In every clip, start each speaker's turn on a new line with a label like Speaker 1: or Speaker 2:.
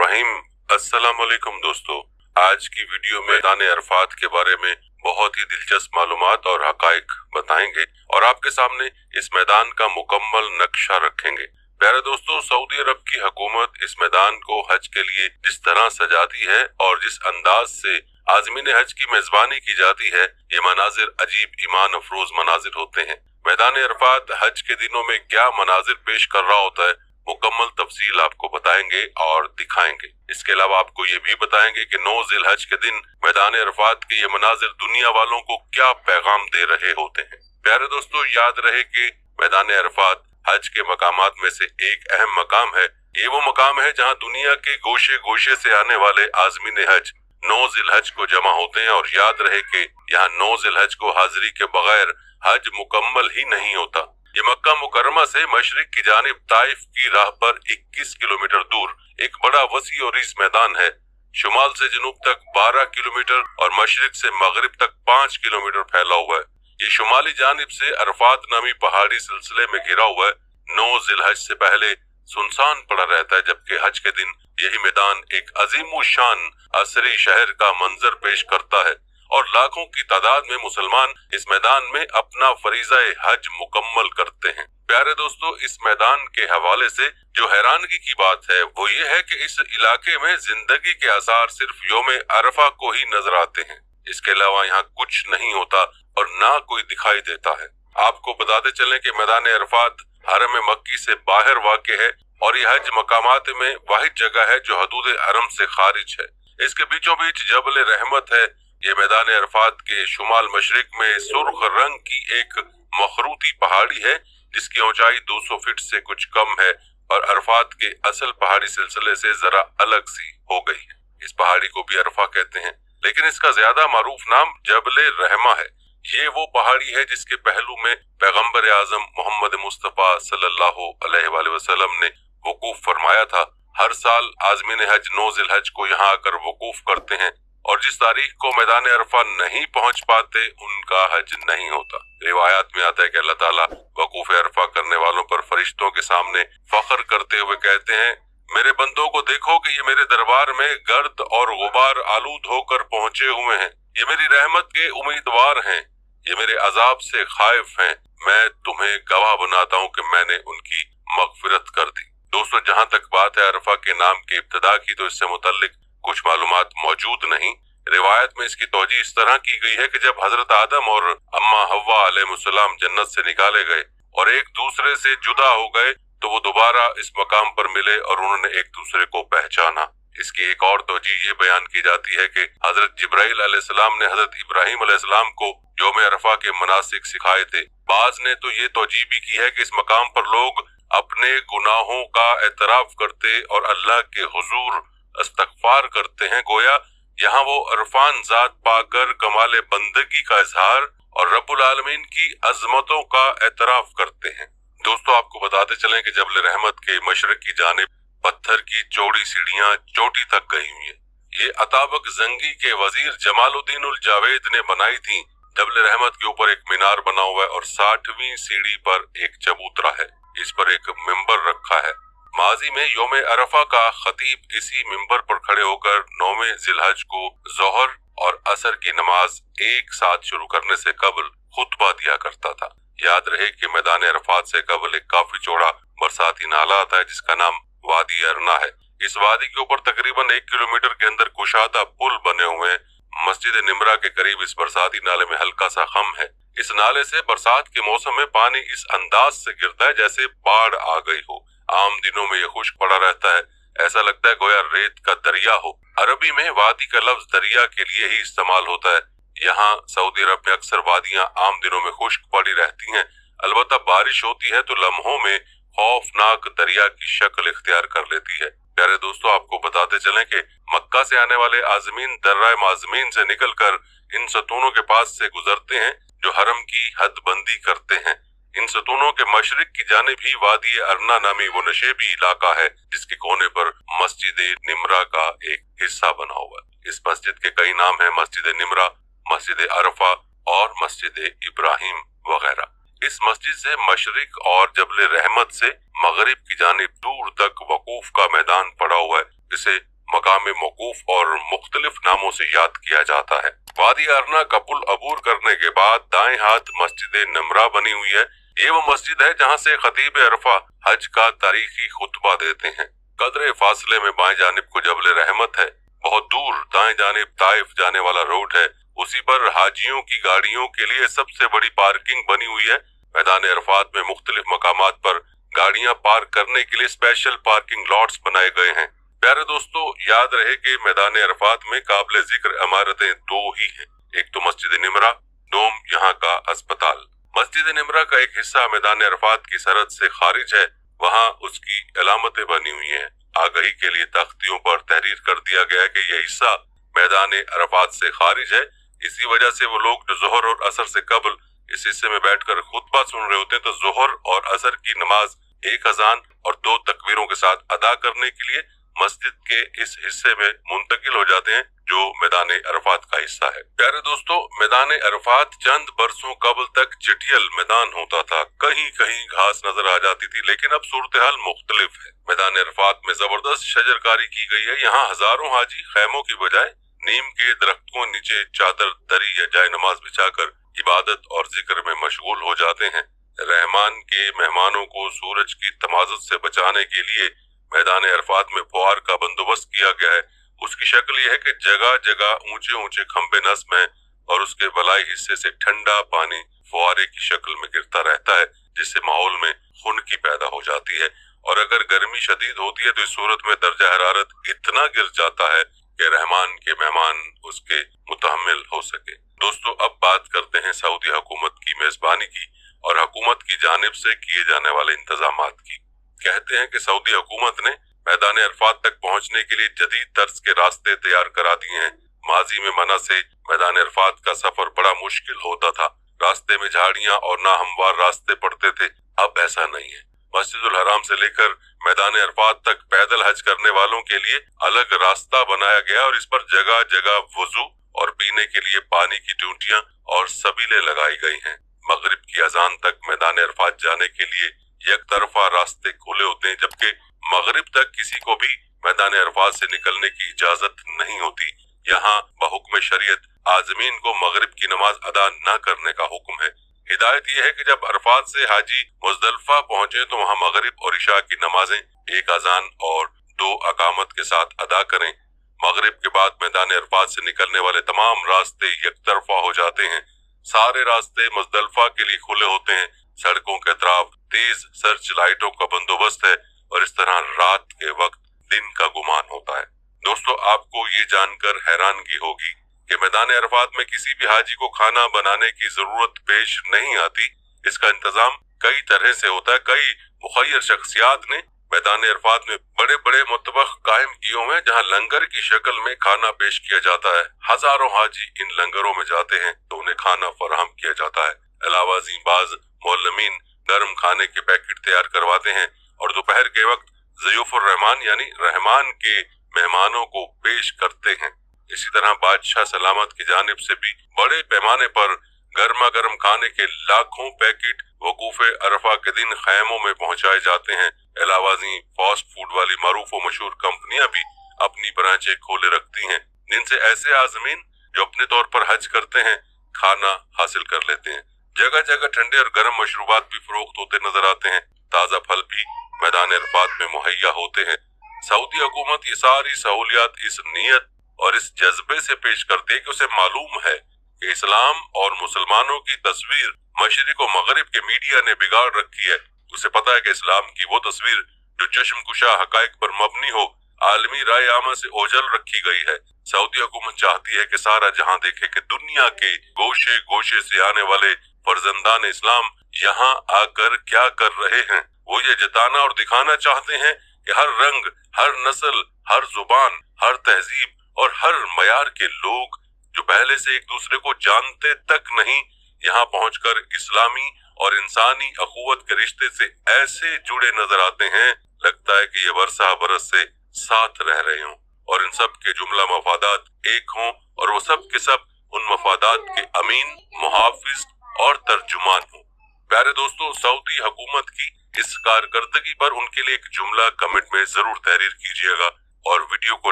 Speaker 1: इब्राहिम। अस्सलाम वालेकुम दोस्तों, आज की वीडियो में मैदान अरफात के बारे में बहुत ही दिलचस्प मालूमात और हकाइक बताएंगे और आपके सामने इस मैदान का मुकम्मल नक्शा रखेंगे। प्यारे दोस्तों, सऊदी अरब की हुकूमत इस मैदान को हज के लिए जिस तरह सजाती है और जिस अंदाज से आज़मीन हज की मेजबानी की जाती है, ये मनाजिर अजीब ईमान अफरोज मनाजिर होते हैं। मैदान अरफात हज के दिनों में क्या मनाजिर पेश कर रहा होता है, मुकम्मल तफसील आपको बताएंगे और दिखाएंगे। इसके अलावा आपको ये भी बताएंगे कि 9 जिलहज के दिन मैदान अरफात के ये मनाजिर दुनिया वालों को क्या पैगाम दे रहे होते हैं। प्यारे दोस्तों, याद रहे कि मैदान अरफात हज के मकामात में से एक अहम मकाम है। ये वो मकाम है जहाँ दुनिया के गोशे गोशे से आने वाले आज़मीन हज 9 जिलहज को जमा होते हैं। और याद रहे कि यहाँ 9 जिलहज को हाजिरी के बगैर हज मुकम्मल ही नहीं होता। ये मक्का मुकरमा से मशरिक की जानिब ताइफ की राह पर 21 किलोमीटर दूर एक बड़ा वसी और इस मैदान है। शुमाल से जनूब तक 12 किलोमीटर और मशरिक से मगरिब तक 5 किलोमीटर फैला हुआ है। ये शुमाली जानिब से अरफात नामी पहाड़ी सिलसिले में घिरा हुआ है। 9 जिलहज से पहले सुनसान पड़ा रहता है, जबकि हज के दिन यही मैदान एक अजीम शान असरी शहर का मंजर पेश करता है और लाखों की तादाद में मुसलमान इस मैदान में अपना फरीज़ा हज मुकम्मल करते हैं। प्यारे दोस्तों, इस मैदान के हवाले से जो हैरानगी की बात है वो ये है कि इस इलाके में जिंदगी के आसार सिर्फ योम अरफा को ही नजर आते हैं। इसके अलावा यहाँ कुछ नहीं होता और ना कोई दिखाई देता है। आपको बताते चलें कि मैदान अरफात हरम मक्की से बाहर वाक़ है और यह हज मकामात में वाहिद जगह है जो हदूद हरम से खारिज है। इसके बीचों बीच जबल रहमत है। ये मैदान अरफात के शुमाल मशरिक में सुर्ख रंग की एक मखरूती पहाड़ी है जिसकी ऊंचाई 200 फीट से कुछ कम है और अरफात के असल पहाड़ी सिलसिले से जरा अलग सी हो गई है। इस पहाड़ी को भी अरफा कहते हैं, लेकिन इसका ज्यादा मारूफ नाम जबल रहमा है। ये वो पहाड़ी है जिसके पहलू में पैगंबर आजम मोहम्मद मुस्तफा सल्लल्लाहु अलैहि वसल्लम ने वकूफ फरमाया था। हर साल आज़मीन हज 9 जिलहज को यहाँ आकर वकूफ करते हैं और जिस तारीख को मैदान अरफा नहीं पहुंच पाते उनका हज नहीं होता। रिवायात में आता है कि अल्लाह ताला वकूफ अरफा करने वालों पर फरिश्तों के सामने फख्र करते हुए कहते हैं, मेरे बंदों को देखो कि ये मेरे दरबार में गर्द और गुबार आलूद होकर पहुंचे हुए हैं। ये मेरी रहमत के उम्मीदवार हैं, ये मेरे अजाब से खाइफ हैं। मैं तुम्हें गवाह बनाता हूँ कि मैंने उनकी मगफिरत कर दी। दोस्तों, जहाँ तक बात है अरफा के नाम की इब्तिदा की, तो इससे मुतल्लिक कुछ मालूमात मौजूद नहीं। रिवायत में इसकी तौजीह इस तरह की गई है कि जब हजरत आदम और अम्मा हव्वा अलैहिस्सलाम जन्नत से निकाले गए और एक दूसरे से जुदा हो गए तो वो दोबारा इस मकाम पर मिले और उन्होंने एक दूसरे को पहचाना। इसकी एक और तौजीह ये बयान की जाती है कि हजरत जिब्राइल अलैहिस्सलाम ने हजरत इब्राहिम अलैहिस्सलाम को यौम अरफा के मनासिक सिखाए थे। बाज ने तो ये तौजीह भी की है कि इस मकाम पर लोग अपने गुनाहों का एतराफ करते और अल्लाह के हुजूर इस्तगफार करते हैं। गोया यहाँ वो अरफान जात पाकर कमाले बंदगी का इजहार और रब्बुल आलमीन की अजमतों का एतराफ करते हैं। दोस्तों, आपको बताते चलें कि जबल रहमत के मशरक की जानिब पत्थर की चौड़ी सीढ़ियां चोटी तक गई हुई है। ये अताबक जंगी के वजीर जमालुद्दीन उल जावेद ने बनाई थी। जबल रहमत के ऊपर एक मीनार बना हुआ है और 60वीं सीढ़ी पर एक चबूतरा है। इस पर एक मिंबर रखा है। माजी में यौम अरफा का खतीब इसी मिंबर पर खड़े होकर 9वें जिलहज को जोहर और असर की नमाज एक साथ शुरू करने से कबल खुतबा दिया करता था। याद रहे कि मैदान अरफात से कबल एक काफी चौड़ा बरसाती नाला आता है जिसका नाम वादी अरना है। इस वादी के ऊपर तकरीबन 1 किलोमीटर के अंदर कुशादा पुल बने हुए हैं। मस्जिद निमरा के करीब इस बरसाती नाले में हल्का सा खम है। इस नाले से बरसात के मौसम में पानी इस अंदाज से गिरता है जैसे बाढ़ आ गई हो। आम दिनों में यह खुश्क पड़ा रहता है, ऐसा लगता है गोया रेत का दरिया हो। अरबी में वादी का लफ्ज दरिया के लिए ही इस्तेमाल होता है। यहाँ सऊदी अरब में अक्सर वादियां आम दिनों में खुश्क पड़ी रहती हैं। अलबत्ता बारिश होती है तो लम्हों में खौफनाक दरिया की शक्ल इख्तियार कर लेती है। प्यारे दोस्तों, आपको बताते चलें कि मक्का से आने वाले आज़मीन दर्रा माज़मीन से निकलकर इन सतूनों के पास से गुजरते हैं जो हरम की हदबंदी करते हैं। इन सतूनों के मशरिक की जानिब ही वादी अरना नामी वो नशेबी इलाका है जिसके कोने पर मस्जिद निमरा का एक हिस्सा बना हुआ है। इस मस्जिद के कई नाम हैं, मस्जिद निमरा, मस्जिद अरफा और मस्जिद इब्राहिम वगैरह। इस मस्जिद से मशरिक और जबल रहमत से मगरिब की जानिब दूर तक वकूफ का मैदान पड़ा हुआ है। इसे मकाम मौकूफ और मुख्तलिफ नामों से याद किया जाता है। वादी अरना का पुल अबूर करने के बाद दाएं हाथ मस्जिद नमरा बनी हुई है। ये वो मस्जिद है जहाँ से खतीब अरफा हज का तारीखी खुतबा देते हैं। कदरे फासले में बाएं जानिब को जबल रहमत है। बहुत दूर दाएं जानिब ताइफ जाने वाला रोड है। उसी पर हाजियों की गाड़ियों के लिए सबसे बड़ी पार्किंग बनी हुई है। मैदान अरफात में मुख्तलिफ मकामात पर गाड़ियां पार्क करने के लिए स्पेशल पार्किंग लॉट्स बनाए गए हैं। प्यारे दोस्तों, याद रहे कि मैदान अरफात में काबिल जिक्र इमारतें दो ही हैं। एक तो मस्जिद निमरा, दोम यहाँ का अस्पताल। मस्जिद निमरा का एक हिस्सा मैदान अरफात की सरहद से खारिज है। वहाँ उसकी अलामतें बनी हुई हैं। आगही के लिए तख्तियों पर तहरीर कर दिया गया है कि यह हिस्सा मैदान अरफात से खारिज है। इसी वजह से वो लोग जो जोहर और असर से कबल इस हिस्से में बैठकर खुतबा सुन रहे होते हैं, तो जोहर और असर की नमाज एक अजान और दो तकबीरों के साथ अदा करने के लिए मस्जिद के इस हिस्से में मुंतकिल हो जाते हैं जो मैदान अरफात का हिस्सा है। प्यारे दोस्तों, मैदान अरफात चंद बरसों कबल तक चिटियल मैदान होता था। कहीं कहीं घास नजर आ जाती थी, लेकिन अब सूरत हाल मुख्तलिफ है। मैदान अरफात में जबरदस्त शजरकारी की गई है। यहाँ हजारों हाजी खैमों की बजाय नीम के दरख्तों नीचे चादर, दरी या जाय नमाज बिछाकर इबादत और जिक्र में मशगूल हो जाते हैं। रहमान के मेहमानों को सूरज की तमाज़त से बचाने के लिए मैदान अरफात में फुहार का बंदोबस्त किया गया है। उसकी शक्ल यह है कि जगह जगह ऊंचे ऊंचे खंबे नस्ब हैं और उसके बलाई हिस्से से ठंडा पानी फुहारे की शक्ल में गिरता रहता है, जिससे माहौल में खुनकी पैदा हो जाती है। और अगर गर्मी शदीद होती है तो इस सूरत में दर्जा हरारत इतना गिर जाता है कि रहमान के मेहमान उसके मुतहम्मिल हो सके। दोस्तों, अब बात करते हैं सऊदी हुकूमत की मेजबानी की और हुकूमत की जानिब से किए जाने वाले इंतजामात की। कहते हैं कि सऊदी हुकूमत ने मैदान अरफात तक पहुंचने के लिए जदीद तर्ज के रास्ते तैयार करा दिए हैं। माजी में मना से मैदान अरफात का सफर बड़ा मुश्किल होता था। रास्ते में झाड़ियां और नाहमवार रास्ते पड़ते थे। अब ऐसा नहीं है। मस्जिदुल हराम से लेकर मैदान अरफात तक पैदल हज करने वालों के लिए अलग रास्ता बनाया गया और इस पर जगह जगह वुजू और पीने के लिए पानी की टूटियां और सबीलें लगाई गई हैं। मगरिब की अजान तक मैदान अरफात जाने के लिए एक तरफा रास्ते खुले होते हैं, जबकि मगरिब तक किसी को भी मैदान अरफात से निकलने की इजाजत नहीं होती। यहाँ बहुक्म शरीयत आजमीन को मगरिब की नमाज अदा न करने का हुक्म है। हिदायत यह है कि जब अरफात से हाजी मुजदलिफा पहुंचे तो वहाँ मगरिब और इशा की नमाजें एक अजान और दो अकामत के साथ अदा करें। मगरिब के बाद मैदान अरफात से निकलने वाले तमाम रास्ते एक तरफा हो जाते हैं। सारे रास्ते मुजदलिफा के लिए खुले होते हैं। सड़कों के अतराफ तेज सर्च लाइटों का बंदोबस्त है और इस तरह रात के वक्त दिन का गुमान होता है। दोस्तों, आपको ये जानकर हैरानगी होगी कि मैदान अरफात में किसी भी हाजी को खाना बनाने की जरूरत पेश नहीं आती। इसका इंतजाम कई तरह से होता है। कई मुखय्यर शख्सियात ने मैदान अरफात में बड़े बड़े मुतबख कायम किए हुए हैं जहाँ लंगर की शक्ल में खाना पेश किया जाता है। हजारों हाजी इन लंगरों में जाते हैं तो उन्हें खाना फराहम किया जाता है। अलावा बाज मोल्लमीन गर्म खाने के पैकेट तैयार करवाते हैं और दोपहर के वक्त ज़यूफ़ुर रहमान यानी रहमान के मेहमानों को पेश करते हैं। इसी तरह बादशाह सलामत की जानिब से भी बड़े पैमाने पर गर्मा गर्म खाने के लाखों पैकेट वकूफे अरफा के दिन खैमों में पहुंचाए जाते हैं। अलावाजी फास्ट फूड वाली मारूफ व मशहूर कंपनियां भी अपनी ब्रांचें खोले रखती हैं, जिनसे ऐसे आज़मीन जो अपने तौर पर हज करते हैं खाना हासिल कर लेते हैं। जगह जगह ठंडे और गर्म मशरूबात भी फरोख्त होते नजर आते हैं। ताज़ा फल भी मैदान अरफात में मुहैया होते हैं। सऊदी हुकूमत ये सारी सहूलियात इस नीयत और इस जज्बे से पेश करती है कि उसे मालूम है कि इस्लाम और मुसलमानों की तस्वीर मशरिक और मगरिब के मीडिया ने बिगाड़ रखी है। उसे पता है कि इस्लाम की वो तस्वीर जो चश्मकुशा हकाइक पर मबनी हो, आलमी राय आमा से ओझल रखी गई है। सऊदी हुकूमत चाहती है कि सारा जहां देखे कि दुनिया के गोशे गोशे से आने वाले फर्जंदान इस्लाम यहाँ आकर क्या कर रहे हैं। वो ये जताना और दिखाना चाहते हैं कि हर रंग, हर नस्ल, हर जुबान, हर तहजीब और हर मयार के लोग जो पहले से एक दूसरे को जानते तक नहीं, यहाँ पहुंचकर इस्लामी और इंसानी अखुवत के रिश्ते से ऐसे जुड़े नजर आते हैं, लगता है कि ये बरसा बरस से साथ रह रहे हों और इन सब के जुमला मफादात एक हों और वो सब के सब उन मफादात के अमीन, मुहाफिज और तर्जुमान हों। प्यारे दोस्तों, सऊदी हुकूमत की इस कारकर्दगी पर उनके लिए एक जुमला कमेंट में जरूर तहरीर कीजिएगा। और वीडियो को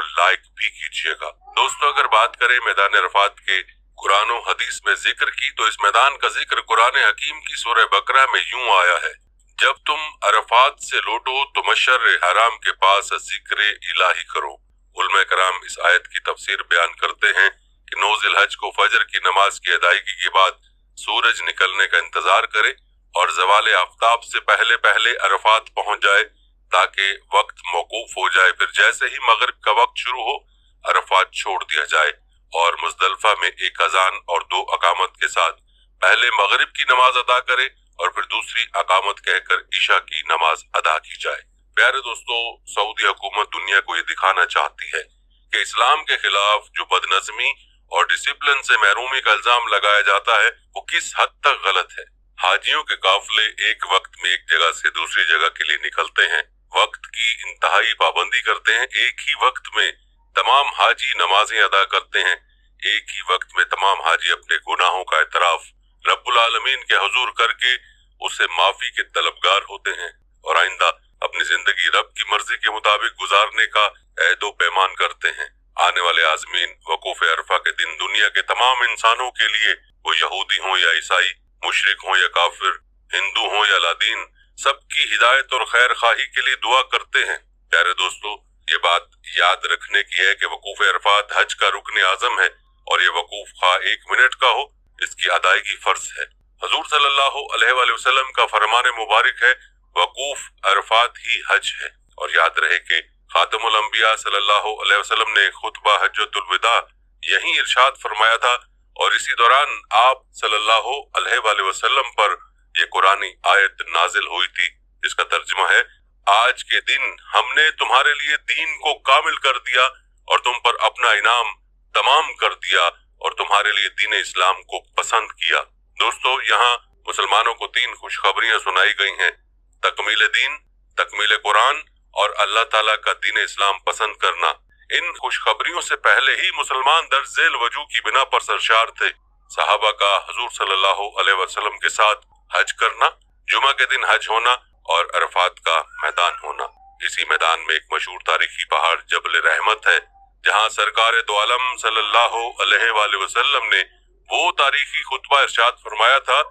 Speaker 1: लाइक भी कीजिएगा। दोस्तों, अगर बात करें मैदान अरफात के कुरान और हदीस में जिक्र की, तो इस मैदान का जिक्र कुरान हकीम की सूरह बकरा में यूं आया है, जब तुम अरफात से लौटो तो मशर हराम के पास जिक्र इलाही करो। उलमा कराम इस आयत की तफसीर बयान करते हैं कि 9 ज़िलहज को फजर की नमाज की अदायगी के बाद सूरज निकलने का इंतजार करे और ज़वाल आफ्ताब से पहले पहले अरफात पहुंच जाए ताकि वक्त मौकूफ हो जाए। फिर जैसे ही मगरिब का वक्त शुरू हो, अरफात छोड़ दिया जाए और मुजदलिफा में एक अजान और 2 अकामत के साथ पहले मगरिब की नमाज अदा करे और फिर दूसरी अकामत कहकर ईशा की नमाज अदा की जाए। प्यारे दोस्तों, सऊदी हुकूमत दुनिया को ये दिखाना चाहती है कि इस्लाम के खिलाफ जो बदनज़मी और डिसिप्लिन से महरूमी का इल्जाम लगाया जाता है वो किस हद तक गलत है। हाजियों के काफिले एक वक्त में एक जगह से दूसरी जगह के लिए निकलते हैं, वक्त की इंतहाई पाबंदी करते हैं, एक ही वक्त में तमाम हाजी नमाजें अदा करते हैं, एक ही वक्त में तमाम हाजी अपने गुनाहों का एतराफ रब्बुल आलमीन के हुजूर करके उससे माफी के तलबगार होते हैं और आइंदा अपनी जिंदगी रब की मर्जी के मुताबिक गुजारने का अहदो पैमान करते हैं। आने वाले आज़मीन वकूफ अरफा के दिन दुनिया के तमाम इंसानों के लिए, वो यहूदी हों या ईसाई, मुशरिक हों या काफिर, हिंदू हों या लादीन, सबकी हिदायत और खैर खाही के लिए दुआ करते हैं। प्यारे दोस्तों, ये बात याद रखने की है कि वकूफ अरफात हज का रुकन आज़म है और ये वकूफ खा 1 मिनट का हो, इसकी अदायगी फर्ज है। हुजूर सल्लल्लाहु अलैहि वसल्लम का फरमान मुबारक है, वकूफ अरफात ही हज है। और याद रहे कि खातमुल अंबिया सल्लल्लाहु अलैहि वसल्लम ने खुतबा हज्जतुल विदा यही इरशाद फरमाया था और इसी दौरान आप सल्लल्लाहु अलैहि वसल्लम पर ये कुरानी आयत नाजिल हुई थी, जिसका तर्जुमा है, आज के दिन हमने तुम्हारे लिए दीन को कामिल कर दिया और तुम पर अपना इनाम तमाम कर दिया और तुम्हारे लिए दीन इस्लाम को पसंद किया। दोस्तों, यहाँ मुसलमानों को 3 खुशखबरियां सुनाई गई हैं, तकमील दीन, तकमील कुरान और अल्लाह ताला का दीन इस्लाम पसंद करना। इन खुशखबरियों से पहले ही मुसलमान दर्ज झेल वजू की बिना पर सरशार थे। सहाबा का हुजूर सल्लल्लाहु अलैहि वसल्लम के साथ हज करना, जुमा के दिन हज होना और अरफात का मैदान होना। इसी मैदान में एक मशहूर तारीखी पहाड़ जबल रहमत है, जहाँ सरकार दो आलम सल्लल्लाहु अलैहि वसल्लम ने वो तारीखी खुतबा इरशाद फरमाया था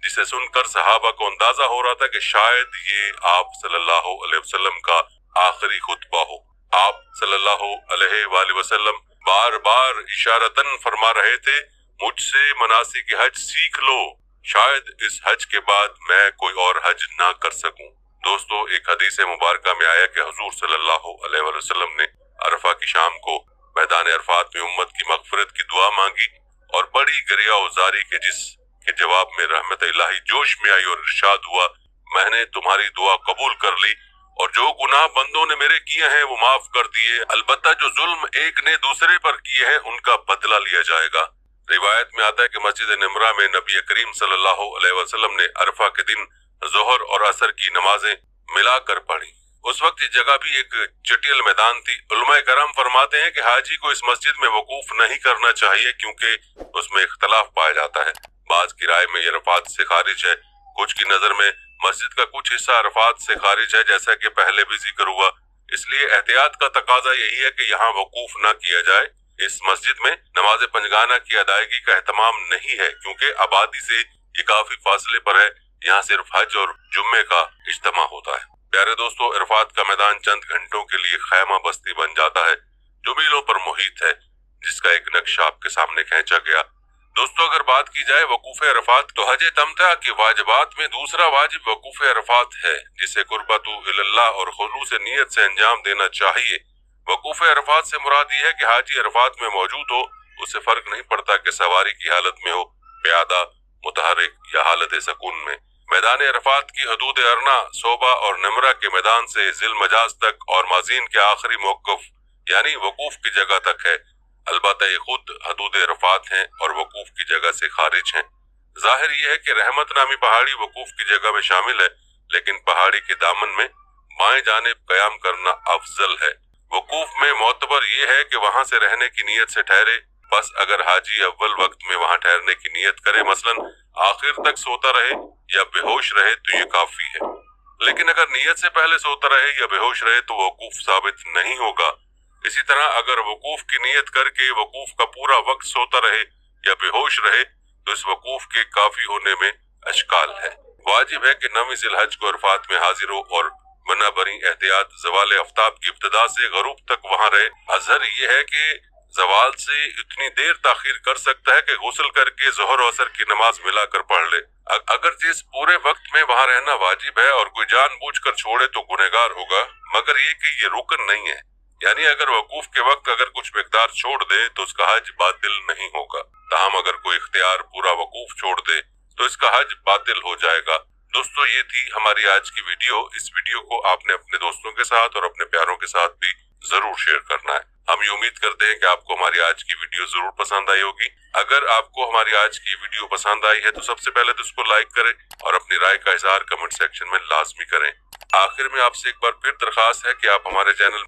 Speaker 1: जिसे सुनकर सहाबा को अंदाजा हो रहा था कि शायद ये आप सल्लल्लाहु अलैहि वसल्लम का आखिरी खुतबा हो। आप सल्लल्लाहु अलैहि वसल्लम बार बार इशारतन फरमा रहे थे, मुझसे मनासिक हज सीख लो, शायद इस हज के बाद मैं कोई और हज ना कर सकूं। दोस्तों, एक हदीस मुबारका में आया कि हुजूर सल्लल्लाहु अलैहि वसल्लम ने अरफा की शाम को मैदान अरफात में उम्मत की मगफिरत की दुआ मांगी और बड़ी गरिया उजारी के जिसके जवाब में रहमत इलाही जोश में आई और इरशाद हुआ, मैंने तुम्हारी दुआ कबूल कर ली और जो गुनाह बंदों ने मेरे किए हैं वो माफ कर दिए, अलबत्ता जो जुल्म एक ने दूसरे पर किए हैं उनका बदला लिया जाएगा। रिवायत में आता है कि मस्जिद निमरा में नबी करीम सल्लल्लाहु अलैहि वसल्लम ने अरफा के दिन जोहर और असर की नमाजें मिलाकर पढ़ी। उस वक्त इस जगह भी एक चटियल मैदान थी। उलमाए करम फरमाते हैं कि हाजी को इस मस्जिद में वकूफ नहीं करना चाहिए क्योंकि उसमें इख्तलाफ पाया जाता है। बाज की राय में ये अरफात से खारिज है, कुछ की नजर में मस्जिद का कुछ हिस्सा अरफात से खारिज है, जैसा कि पहले भी जिक्र हुआ। इसलिए एहतियात का तकाजा यही है कि यहाँ वकूफ न किया जाए। इस मस्जिद में नमाज पंजगाना की अदायगी का एहतमाम नहीं है क्योंकि आबादी से ये काफी फासले पर है। यहाँ सिर्फ हज और जुम्मे का इज्तिमा होता है। प्यारे दोस्तों, अरफात का मैदान चंद घंटों के लिए खैमा बस्ती बन जाता है जो मीलों पर मुहित है, जिसका एक नक्शा आपके सामने खींचा गया। दोस्तों, अगर बात की जाए वकूफ अरफात, तो हज तमता के वाजिबात में दूसरा वाजिब वकूफ अरफात है, जिसे कुर्बतु इल्लाह और खुलूस नियत से अंजाम देना चाहिए। वकूफ अरफात से मुराद ये है कि हाजी अरफात में मौजूद हो, उससे फर्क नहीं पड़ता कि सवारी की हालत में हो, प्यादा, मुतहरिक या हालत सकून में। मैदान अरफात की हदूद अरना, सोबा और नमरा के मैदान से जिल मजाज तक और माजीन के आखिरी मौक़िफ़ यानी वकूफ की जगह तक है। अलबत्ता ये खुद हदूद अरफात हैं और वकूफ की जगह से खारिज हैं। जाहिर यह है कि रहमत नामी पहाड़ी वकूफ की जगह में शामिल है, लेकिन पहाड़ी के दामन में बाएं जानिब कयाम करना अफजल है। वकूफ में मोतबर यह है कि वहां से रहने की नीयत से ठहरे। बस अगर हाजी अव्वल वक्त में वहां ठहरने की नीयत करे, मसलन आखिर तक सोता रहे या बेहोश रहे, तो ये काफी है। लेकिन अगर नीयत से पहले सोता रहे या बेहोश रहे तो वकूफ साबित नहीं होगा। इसी तरह अगर वकूफ की नीयत करके वकूफ का पूरा वक्त सोता रहे या बेहोश रहे तो इस वकूफ के काफी होने में अशकाल है। वाजिब है कि 9वीं ज़िलहज को अरफात में हाजिर हो और बना बरी एहतियात ज़वाल आफ्ताब की इब्तिदा से गरूब तक वहां रहे। अजहर ये है कि ज़वाल से इतनी देर ताखीर कर सकता है कि गुस्ल करके ज़ोहर और असर की नमाज मिलाकर पढ़ ले। अगर इस पूरे वक्त में वहां रहना वाजिब है और कोई जानबूझकर छोड़े तो गुनहगार होगा, मगर ये कि ये रुकन नहीं है, यानी अगर वकूफ के वक्त अगर कुछ मिकदार छोड़ दे तो उसका हज बातिल नहीं होगा। ताहम अगर कोई इख्तियार पूरा वकूफ छोड़ दे तो इसका हज बातिल हो जाएगा। दोस्तों, ये थी हमारी आज की वीडियो। इस वीडियो को आपने अपने दोस्तों के साथ और अपने प्यारों के साथ भी जरूर शेयर करना है। हम ये उम्मीद करते हैं कि आपको हमारी आज की वीडियो जरूर पसंद आई होगी। अगर आपको हमारी आज की वीडियो पसंद आई है तो सबसे पहले तो इसको लाइक करें और अपनी राय का इजहार कमेंट सेक्शन में लाजमी करें। आखिर में आपसे एक बार फिर दरखास्त है कि आप हमारे चैनल